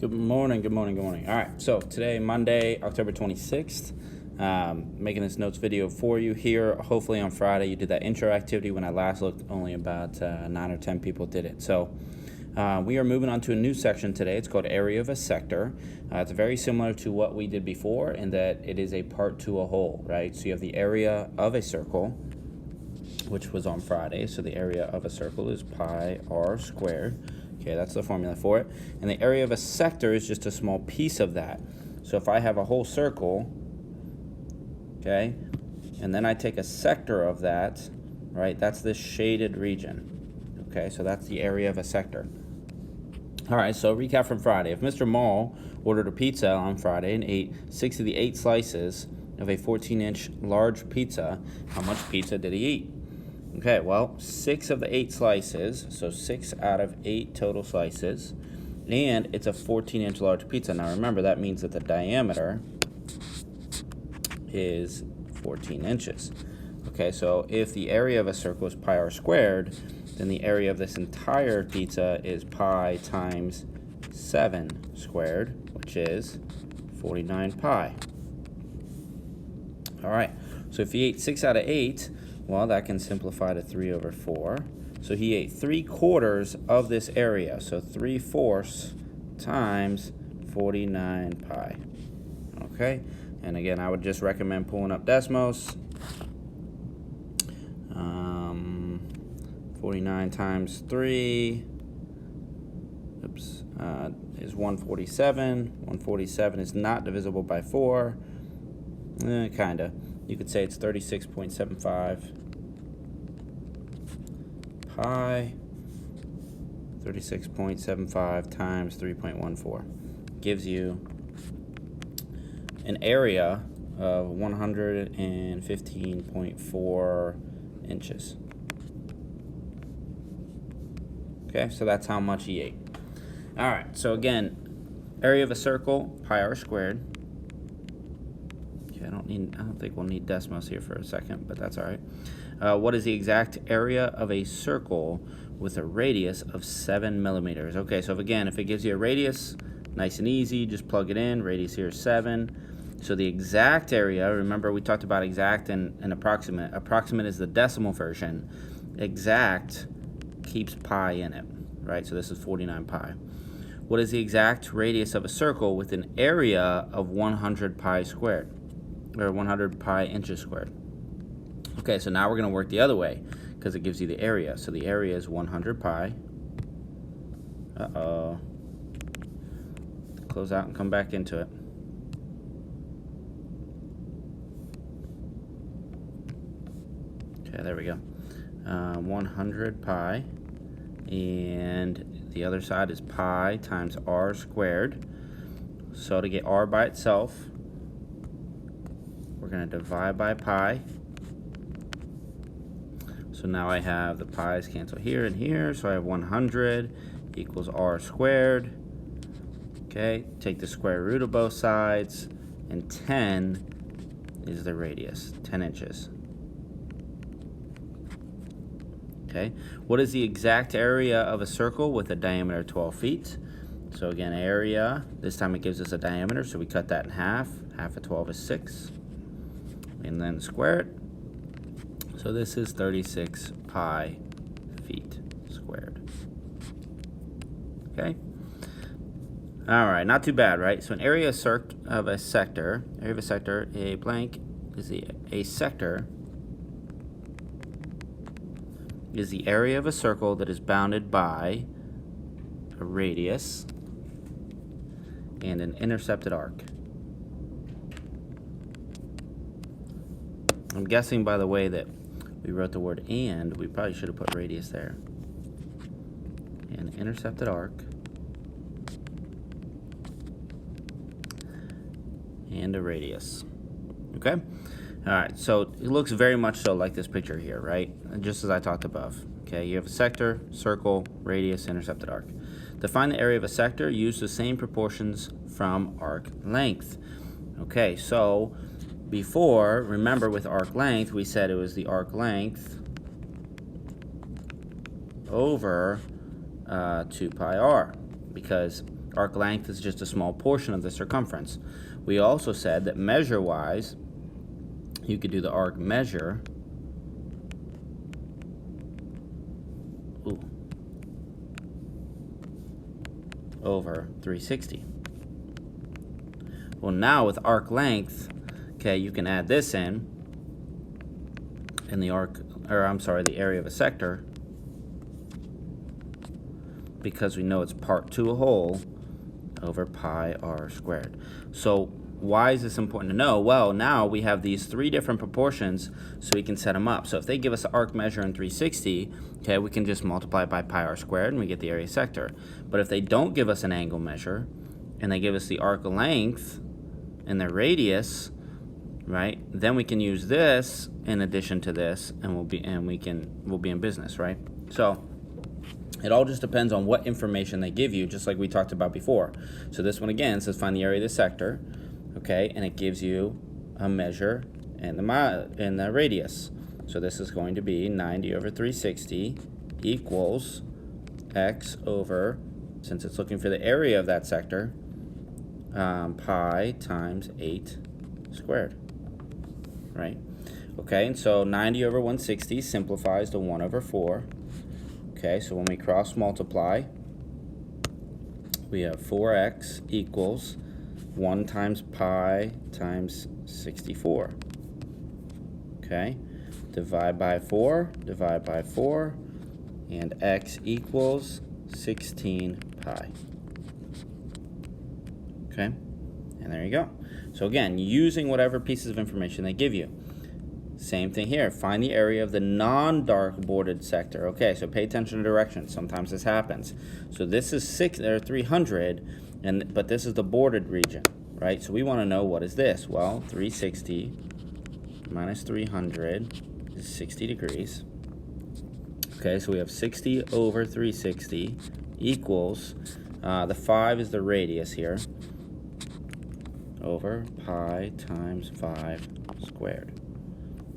Good morning, good morning, good morning. All right, so today, Monday, October 26th, making this notes video for you here. Hopefully on Friday you did that intro activity. When I last looked, only about 9 or 10 people did it. So we are moving on to a new section today. It's called Area of a Sector. It's very similar to what we did before in that it is a part to a whole, right? So you have the area of a circle, which was on Friday. So the area of a circle is pi r squared. Okay, that's the formula for it. And the area of a sector is just a small piece of that. So if I have a whole circle, okay, and then I take a sector of that, right, that's this shaded region. Okay, so that's the area of a sector. All right, so recap from Friday. If Mr. Mall ordered a pizza on Friday and ate 6 of the 8 slices of a 14-inch large pizza, how much pizza did he eat? Okay, well, 6 of the 8 slices, so 6 out of 8 total slices, and it's a 14-inch large pizza. Now remember, that means that the diameter is 14 inches. Okay, so if the area of a circle is pi r squared, then the area of this entire pizza is pi times 7 squared, which is 49 pi. All right, so if he ate 6 out of 8, well, that can simplify to 3 over 4. So he ate 3/4 of this area. So 3/4 times 49 pi. Okay, and again, I would just recommend pulling up Desmos. 49 times 3 is 147. 147 is not divisible by 4. Kinda. You could say it's 36.75 pi. 36.75 times 3.14 gives you an area of 115.4 inches. Okay, so that's how much he ate. All right, so again, area of a circle, pi r squared. I don't think we'll need Desmos here for a second, but that's all right. What is the exact area of a circle with a radius of 7 millimeters? Okay, so if it gives you a radius, nice and easy, just plug it in. Radius here is 7. So the exact area, remember we talked about exact and approximate. Approximate is the decimal version. Exact keeps pi in it, right? So this is 49 pi. What is the exact radius of a circle with an area of 100 pi squared? Or 100 pi inches squared. Okay, so now we're going to work the other way because it gives you the area. So the area is 100 pi. Close out and come back into it. Okay, there we go. 100 pi. And the other side is pi times r squared. So to get r by itself, we're going to divide by pi. So now I have the pi's cancel here and here. So I have 100 equals r squared. Okay, take the square root of both sides. And 10 is the radius, 10 inches. Okay, what is the exact area of a circle with a diameter of 12 feet? So again, area, this time it gives us a diameter, so we cut that in half. Half of 12 is 6. And then square it. So this is 36 pi feet squared. Okay. All right, not too bad, right? So an area of a sector, a blank is a sector is the area of a circle that is bounded by a radius and an intercepted arc. I'm guessing by the way that we wrote the word and, we probably should have put radius there. And intercepted arc. And a radius. Okay? Alright, so it looks very much so like this picture here, right? Just as I talked above. Okay, you have a sector, circle, radius, intercepted arc. To find the area of a sector, use the same proportions from arc length. Okay, so before, remember with arc length, we said it was the arc length over 2 pi r, because Arc length is just a small portion of the circumference. We also said that measure-wise, you could do the arc measure over 360. Well, now with arc length, okay, you can add this in the the area of a sector, because we know it's part 2 a whole over pi r squared. So why is this important to know? Well, now we have these 3 different proportions, so we can set them up. So if they give us an arc measure in 360, okay, we can just multiply it by pi r squared and we get the area sector. But if they don't give us an angle measure and they give us the arc length and the radius, right, then we can use this in addition to this, and we'll be in business, right? So it all just depends on what information they give you, just like we talked about before. So this one again says find the area of the sector, okay, and it gives you a measure and the radius. So this is going to be 90 over 360 equals x over, since it's looking for the area of that sector, pi times 8 squared, right? Okay, and so 90 over 160 simplifies to 1 over 4. Okay, so when we cross multiply, we have 4x equals 1 times pi times 64. Okay, divide by 4, and x equals 16 pi. Okay, and there you go. So again, using whatever pieces of information they give you. Same thing here. Find the area of the non-dark bordered sector. Okay, so pay attention to direction. Sometimes this happens. So this is 300, but this is the bordered region, right? So we want to know, what is this? Well, 360 minus 300 is 60 degrees. Okay, so we have 60 over 360 equals, the 5 is the radius here, over pi times 5 squared.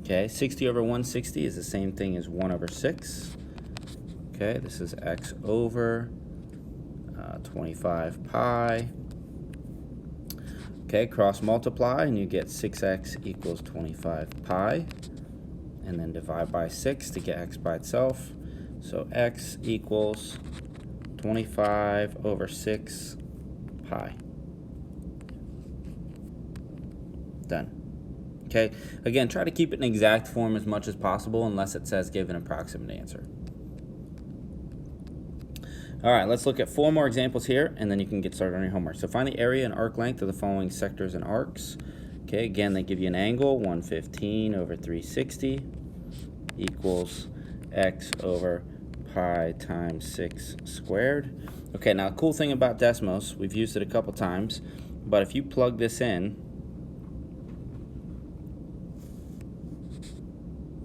Okay, 60 over 160 is the same thing as 1 over 6. Okay, this is x over 25 pi. Okay, cross multiply and you get 6x equals 25 pi. And then divide by 6 to get x by itself. So x equals 25 over 6 pi. Done. Okay, again, try to keep it in exact form as much as possible unless it says give an approximate answer. All right, let's look at 4 more examples here, and then you can get started on your homework. So find the area and arc length of the following sectors and arcs. Okay, again, they give you an angle, 115 over 360 equals x over pi times 6 squared. Okay, now the cool thing about Desmos, we've used it a couple times, but if you plug this in,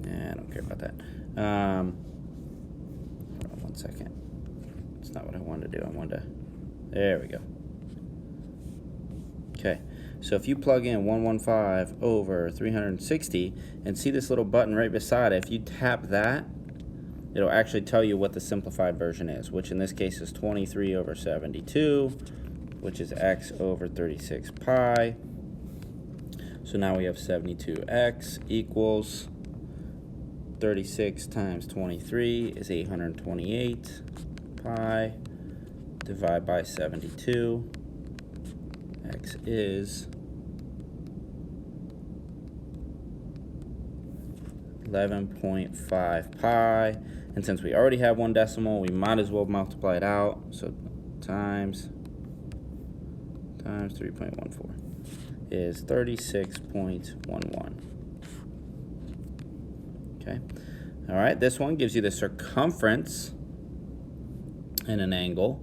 I don't care about that. Hold on 1 second. It's not what I wanted to do. There we go. Okay, so if you plug in 115 over 360 and see this little button right beside it, if you tap that, it'll actually tell you what the simplified version is, which in this case is 23 over 72, which is x over 36 pi. So now we have 72x equals 36 times 23 is 828 pi. Divide by 72. X is 11.5 pi. And since we already have 1 decimal, we might as well multiply it out. So times 3.14 is 36.11. Okay. All right, this one gives you the circumference and an angle.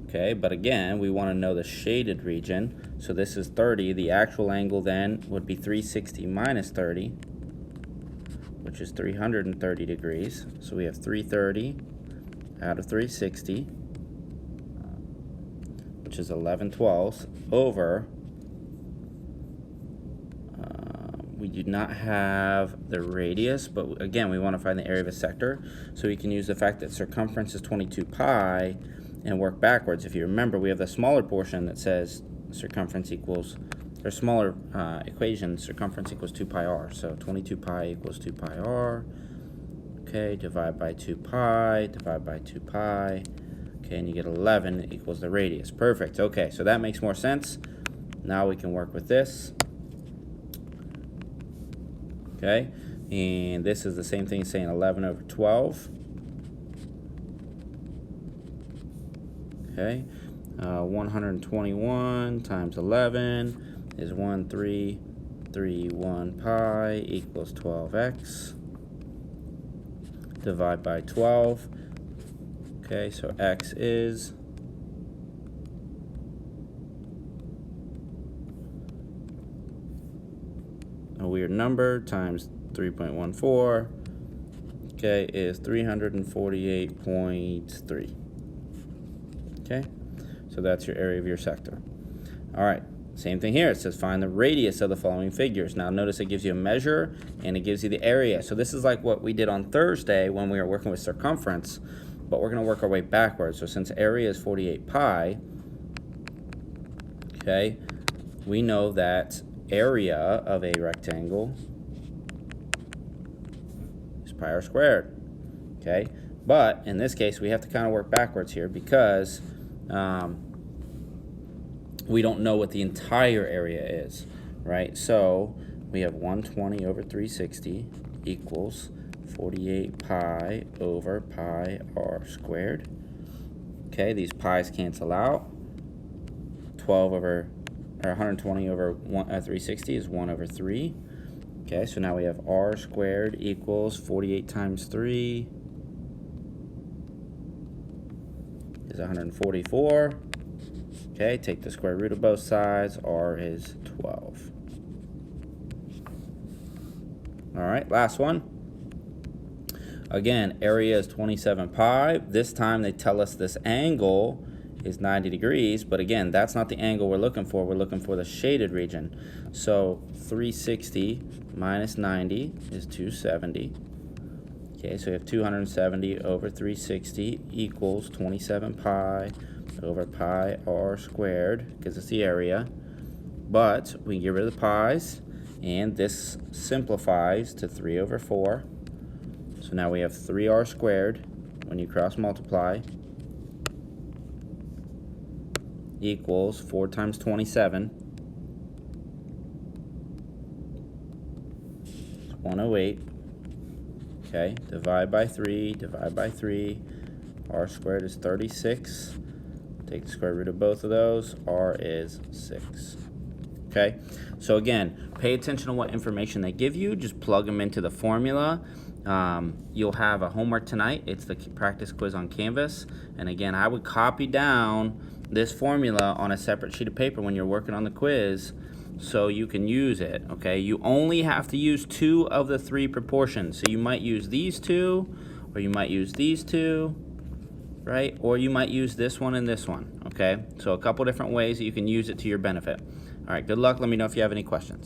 Okay, but again, we want to know the shaded region. So this is 30. The actual angle then would be 360 minus 30, which is 330 degrees. So we have 330 out of 360, which is 11/12 over, we do not have the radius, but again, we want to find the area of a sector. So we can use the fact that circumference is 22 pi, and work backwards. If you remember, we have the smaller portion that says circumference equals, or smaller equation, circumference equals 2 pi r. So 22 pi equals 2 pi r. Okay, divide by 2 pi, divide by 2 pi. Okay, and you get 11 equals the radius. Perfect. Okay, so that makes more sense. Now we can work with this. Okay, and this is the same thing as saying 11 over 12. Okay, 121 times 11 is 1331 pi equals 12x. Divide by 12. Okay, so x is a weird number times 3.14. Okay, is 348.3. Okay, so that's your area of your sector. All right, same thing here. It says find the radius of the following figures. Now notice it gives you a measure and it gives you the area. So this is like what we did on Thursday when we were working with circumference, but we're going to work our way backwards. So since area is 48 pi, okay, we know that area of a rectangle is pi r squared. Okay, but in this case we have to kind of work backwards here because we don't know what the entire area is, right? So we have 120 over 360 equals 48 pi over pi r squared. Okay, these pi's cancel out. 120 over 360 is 1 over 3. Okay, so now we have r squared equals 48 times 3 is 144. Okay, take the square root of both sides. R is 12. All right, last one. Again, area is 27 pi. This time they tell us this angle is 90 degrees, but again, that's not the angle we're looking for. We're looking for the shaded region. So 360 minus 90 is 270. Okay, so we have 270 over 360 equals 27 pi over pi r squared, because it's the area. But we can get rid of the pi's, and this simplifies to 3 over 4. So now we have 3r squared when you cross multiply equals 4 times 27 is 108. Okay, divide by 3, divide by 3. R squared is 36. Take the square root of both of those. R is 6. Okay, so again, pay attention to what information they give you. Just plug them into the formula. You'll have a homework tonight. It's the practice quiz on Canvas. And again, I would copy down this formula on a separate sheet of paper when you're working on the quiz so you can use it. Okay, you only have to use 2 of the 3 proportions. So you might use these 2, or you might use these 2, right? Or you might use this one and this one. Okay, so a couple different ways that you can use it to your benefit. All right, good luck. Let me know if you have any questions.